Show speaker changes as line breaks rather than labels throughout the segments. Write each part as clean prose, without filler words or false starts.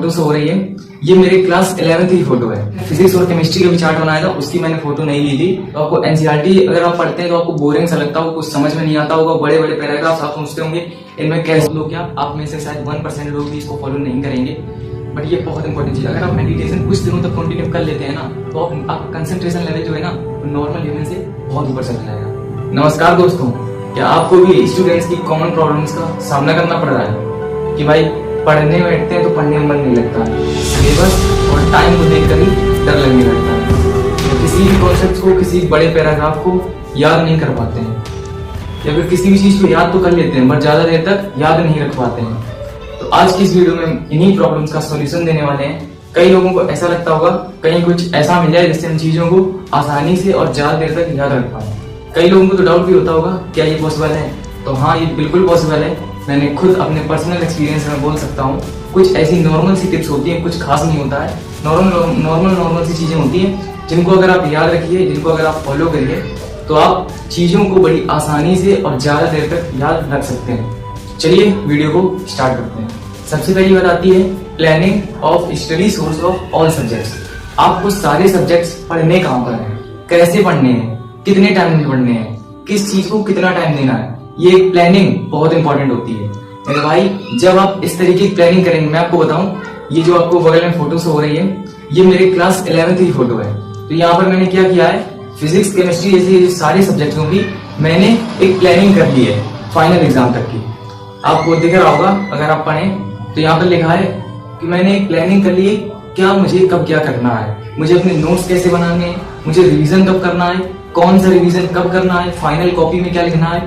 Photo show हो रही है, ये मेरे क्लास 11th की फोटो है। फिजिक्स और केमिस्ट्री का भी चार्ट बनाया था, उसकी मैंने फोटो नहीं ली थी। तो आपको एनसीईआरटी अगर आप पढ़ते हैं तो आपको बोरिंग सा लगता होगा, कुछ समझ में नहीं आता होगा, बड़े बड़े पैराग्राफ्स आप सोचते होंगे इनमें कैसे लोग, क्या आप में से शायद 1% लोग भी इसको फॉलो नहीं करेंगे। बट ये बहुत इंपॉर्टेंट चीज, अगर आप मेडिटेशन कुछ दिनों तक कंटिन्यू कर लेते हैं ना, तो आप कंसंट्रेशन लेवल जो है ना नॉर्मल ह्यूमन से बहुत ऊपर चला जाएगा। नमस्कार दोस्तों, क्या आपको भी स्टूडेंट्स की कॉमन प्रॉब्लम्स का सामना करना पड़ रहा है कि भाई पढ़ने बैठते हैं तो पढ़ने में मन नहीं लगता है, सिलेबस और टाइम को देखकर ही डर लगने लगता है, तो किसी भी कॉन्सेप्ट को, किसी बड़े पैराग्राफ को याद नहीं कर पाते हैं, या फिर किसी भी चीज को याद तो कर लेते हैं बट ज्यादा देर तक याद नहीं रख पाते हैं। तो आज की इस वीडियो में इन्हीं प्रॉब्लम्स का सॉल्यूशन देने वाले हैं। कई लोगों को ऐसा लगता होगा कहीं कुछ ऐसा मिल जाए जिससे हम चीजों को आसानी से और ज्यादा देर तक याद रख पाए। कई लोगों को तो डाउट भी होता होगा क्या ये पॉसिबल है, तो हाँ ये बिल्कुल पॉसिबल है। मैंने खुद अपने पर्सनल एक्सपीरियंस में बोल सकता हूँ। कुछ ऐसी नॉर्मल सी टिप्स होती हैं, कुछ खास नहीं होता है, नॉर्मल सी चीजें होती हैं जिनको अगर आप याद रखिए, जिनको अगर आप फॉलो करिए तो आप चीजों को बड़ी आसानी से और ज्यादा देर तक याद रख सकते हैं। चलिए वीडियो को स्टार्ट करते हैं। सबसे पहली बात आती है planning of study source of all subjects. आपको सारे सब्जेक्ट्स पढ़ने कहाँ पर हैं, कैसे पढ़ने हैं, कितने टाइम में पढ़ने हैं, किस चीज को कितना टाइम देना है, ये प्लानिंग बहुत इंपॉर्टेंट होती है मेरे भाई। जब आप इस तरीके की प्लानिंग करेंगे, मैं आपको बताऊं, ये जो आपको बगल में फोटो हो रही है, ये मेरे क्लास 11th की फोटो है। तो यहाँ पर मैंने क्या किया है, फिजिक्स केमिस्ट्री जैसे सारे सब्जेक्टों की मैंने एक प्लानिंग कर ली है फाइनल एग्जाम तक की। आपको दिख रहा होगा अगर आप पढ़ें तो यहाँ पर लिखा है कि मैंने एक प्लानिंग कर ली है, क्या मुझे कब क्या करना है, मुझे अपने नोट्स कैसे बनाने हैं, मुझे रिवीजन कब करना है, कौन सा रिवीजन कब करना है, फाइनल कॉपी में क्या लिखना है,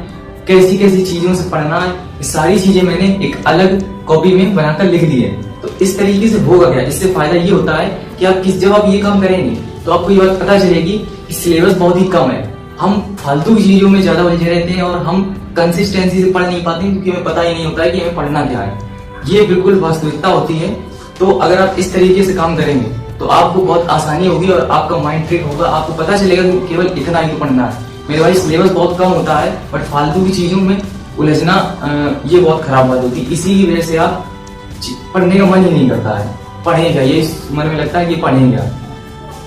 कैसी कैसी चीजों से पढ़ना है, ये सारी चीजें मैंने एक अलग कॉपी में बनाकर लिख दी है। तो इस तरीके से होगा क्या, इससे फायदा ये होता है कि आप जब आप ये काम करेंगे तो आपको ये बात पता चलेगी कि सिलेबस बहुत ही कम है, हम फालतू चीजों में ज्यादा उलझे रहते हैं और हम कंसिस्टेंसी से पढ़ नहीं पाते क्योंकि हमें पता ही नहीं होता है कि हमें पढ़ना क्या है। ये बिल्कुल वास्तविकता होती है। तो अगर आप इस तरीके से काम करेंगे तो आपको बहुत आसानी होगी और आपका माइंड ट्रिक होगा, आपको पता चलेगा कि केवल इतना ही तो पढ़ना है। मेरे भाई सिलेबस बहुत कम होता है बट फालतू की चीजों में उलझना ये बहुत खराब बात होती है। इसी की वजह से आप पढ़ने का मन ही नहीं करता है, पढ़ेगा ये मन में लगता है कि पढ़ेगा।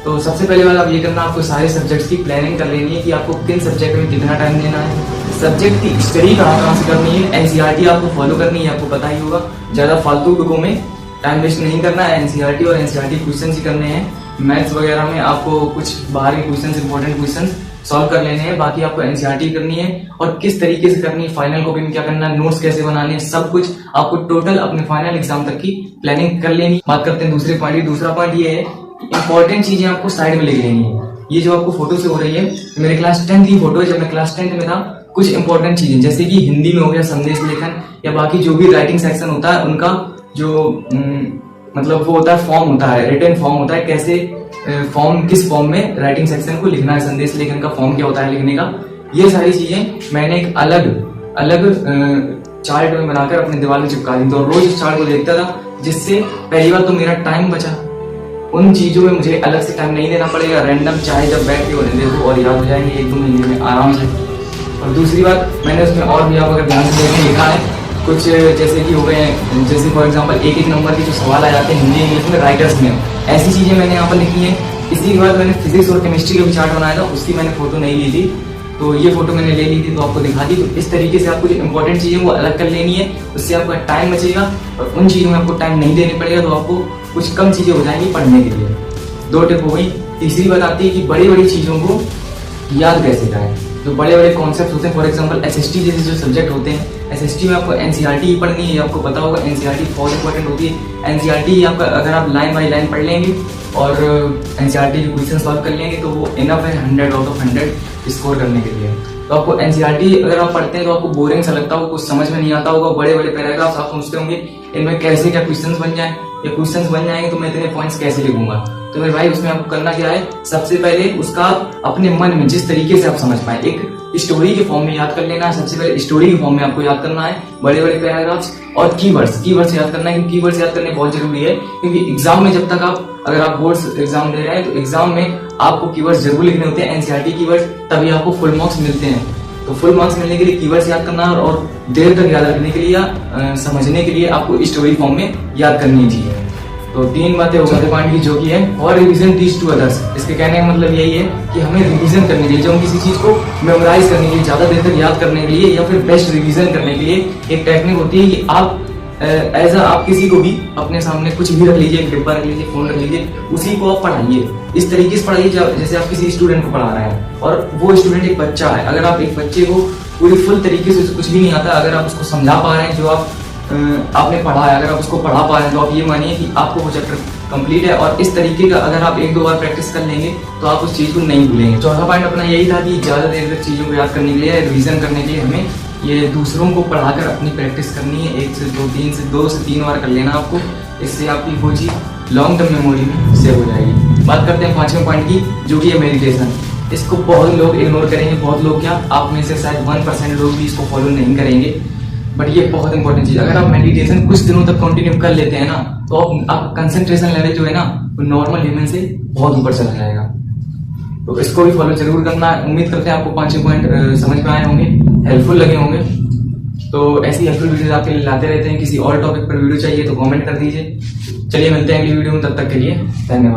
तो सबसे पहले बात आप ये करना, आपको सारे सब्जेक्ट्स की प्लानिंग कर लेनी है कि आपको किन सब्जेक्ट में कितना टाइम देना है, सब्जेक्ट की स्टडी कहाँ से करनी है। एनसीईआरटी आपको फॉलो करनी है, आपको पता ही होगा, ज्यादा फालतू बुकों में टाइम वेस्ट नहीं करना है। एनसीईआरटी और एनसीईआरटी क्वेश्चन ही करने हैं। मैथ्स वगैरह में आपको कुछ बाहर के क्वेश्चन, इंपॉर्टेंट क्वेश्चन सॉल्व कर लेने हैं, बाकी आपको एनसीईआरटी करनी है। और किस तरीके से करनी है, फाइनल कॉपी में क्या करना है, नोट्स कैसे बनाने हैं, सब कुछ आपको टोटल अपने फाइनल एग्जाम तक की प्लानिंग कर लेनी। बात करते हैं दूसरे पॉइंट। दूसरा पॉइंट ये है, इंपॉर्टेंट चीजें आपको साइड में लिख लेनी है। ये जो आपको फोटो से हो रही है मेरे क्लास 10th की फोटो है। जब मैं क्लास 10th में था, कुछ इंपॉर्टेंट चीजें जैसे कि हिंदी में हो गया संदेश लेखन, या बाकी जो भी राइटिंग सेक्शन होता है उनका जो मतलब वो होता है फॉर्म होता है, रिटन फॉर्म होता है, कैसे फॉर्म, किस फॉर्म में राइटिंग सेक्शन को लिखना है, संदेश लेखन का फॉर्म क्या होता है लिखने का, ये सारी चीजें मैंने एक अलग चार्ट में बनाकर अपने दीवार में चिपका दी। तो रोज इस चार्ट को देखता था, जिससे पहली बार तो मेरा टाइम बचा, उन चीजों में मुझे अलग से टाइम नहीं देना पड़ेगा, रैंडम चाहे जब बैठ के होने देखो और याद हो जाएंगे 1-2 महीने में आराम से। और दूसरी बात, मैंने उसमें और भी आप अगर ध्यान से देखें लिखा है कुछ जैसे कि हो गए, जैसे फॉर एग्जांपल एक नंबर के जो सवाल आ जाते हैं हिंदी इंग्लिश में राइटर्स में, ऐसी चीजें मैंने यहाँ पर लिखी है। इसी के बाद मैंने फिजिक्स और केमिस्ट्री का भी चार्ट बनाया था, उसकी मैंने फोटो नहीं ली थी, तो ये फोटो मैंने ले ली थी तो आपको दिखा दी। तो इस तरीके से आपको जो इंपॉर्टेंट चीजें वो अलग कर लेनी है, उससे आपका टाइम बचेगा और उन चीजों में आपको टाइम नहीं देने पड़ेगा, तो आपको कुछ कम चीजें हो जाएंगी पढ़ने के लिए। 2 टिप हो गई। तीसरी बात आती है कि बड़ी बड़ी चीजों को याद कैसे करें। जो बड़े बड़े कॉन्सेप्ट होते हैं, फॉर एग्जांपल एसएसटी जैसे जो सब्जेक्ट होते हैं, एसएसटी में आपको एनसीईआरटी ही पढ़नी है, आपको पता होगा एनसीईआरटी बहुत इंपॉर्टेंट होती है। एनसीईआरटी आपका अगर आप लाइन बाई लाइन पढ़ लेंगे और एनसीईआरटी के क्वेश्चन सॉल्व कर लेंगे तो वो इनफ है 100 आउट ऑफ 100 स्कोर करने के लिए। तो आपको एनसीईआरटी अगर आप पढ़ते हैं तो आपको बोरिंग सा लगता होगा, कुछ समझ में नहीं आता होगा, बड़े बड़े पैराग्राफ्स आप सोचते होंगे इनमें कैसे क्या क्वेश्चंस बन जाए, या क्वेश्चंस बन जाएंगे तो मैं इतने पॉइंट्स कैसे लिखूंगा। तो मेरे भाई उसमें आपको करना क्या है, सबसे पहले उसका अपने मन में जिस तरीके से आप समझ पाए एक स्टोरी के फॉर्म में याद कर लेना है। सबसे पहले स्टोरी के फॉर्म में आपको याद करना है बड़े बड़े पैराग्राफ्स और कीवर्ड्स याद करना है, क्योंकि कीवर्ड्स याद करने बहुत जरूरी है। क्योंकि एग्जाम में जब तक अगर आप बोर्ड्स एग्जाम दे रहे हैं तो एग्जाम में आपको कीवर्ड्स जरूर लिखने होते हैं, एनसीईआरटी कीवर्ड्स, तभी आपको फुल मार्क्स मिलते हैं। तो फुल मार्क्स मिलने के लिए कीवर्ड्स याद करना और देर तक याद रखने के लिए या समझने के लिए आपको स्टोरी फॉर्म में याद करनी चाहिए। तो 3 बातें हो गई पॉइंट की, जो कि है और रिवीजन दीज टू अदर्स। इसके कहने का मतलब यही है कि हमें रिवीजन करने के लिए, जो हम किसी चीज को मेमोराइज करने के लिए, ज्यादा देर तक याद करने के लिए या फिर बेस्ट रिवीजन करने के लिए एक टेक्निक होती है कि आप आप किसी को भी अपने सामने कुछ भी रख लीजिए, एक डिब्बा रख लीजिए, फोन रख लीजिए, उसी को आप पढ़ाइए। इस तरीके से पढ़ाइए जैसे आप किसी स्टूडेंट को पढ़ा रहे हैं और वो स्टूडेंट एक बच्चा है। अगर आप एक बच्चे को पूरी फुल तरीके से कुछ भी नहीं आता, अगर आप उसको समझा पा रहे हैं जो आपने पढ़ा है, अगर आप उसको पढ़ा पा रहे हैं, तो आप ये मानिए कि आपको वो चैप्टर कंप्लीट है। और इस तरीके का अगर आप 1-2 बार प्रैक्टिस कर लेंगे तो आप उस चीज को नहीं भूलेंगे। चौथा पॉइंट अपना यही था कि ज्यादा देर तक चीजों को याद करने के लिए, रिवीजन करने के लिए हमें ये दूसरों को पढ़ाकर अपनी प्रैक्टिस करनी है। 1 से 2 से 3 बार कर लेना आपको। इससे आपकी वो चीज लॉन्ग टर्म मेमोरी में सेव हो जाएगी। बात करते हैं 5वें पॉइंट की, जो कि है मेडिटेशन। इसको बहुत लोग इग्नोर करेंगे, बहुत लोग क्या, आप में से शायद 1% लोग भी इसको फॉलो नहीं करेंगे, बट ये बहुत इंपॉर्टेंट चीज। अगर आप मेडिटेशन कुछ दिनों तक कंटिन्यू कर लेते हैं ना, तो आप कंसंट्रेशन लेवल जो है ना, वो नॉर्मल ह्यूमन से बहुत ऊपर चला जाएगा। तो इसको भी फॉलो जरूर करना है। उम्मीद करते हैं आपको 5 पॉइंट समझ में आए होंगे, हेल्पफुल लगे होंगे। तो ऐसी हेल्पफुल वीडियोस आपके लिए लाते रहते हैं। किसी और टॉपिक पर वीडियो चाहिए तो कमेंट कर दीजिए। चलिए मिलते हैं अगली वीडियो में, तब तक के लिए धन्यवाद।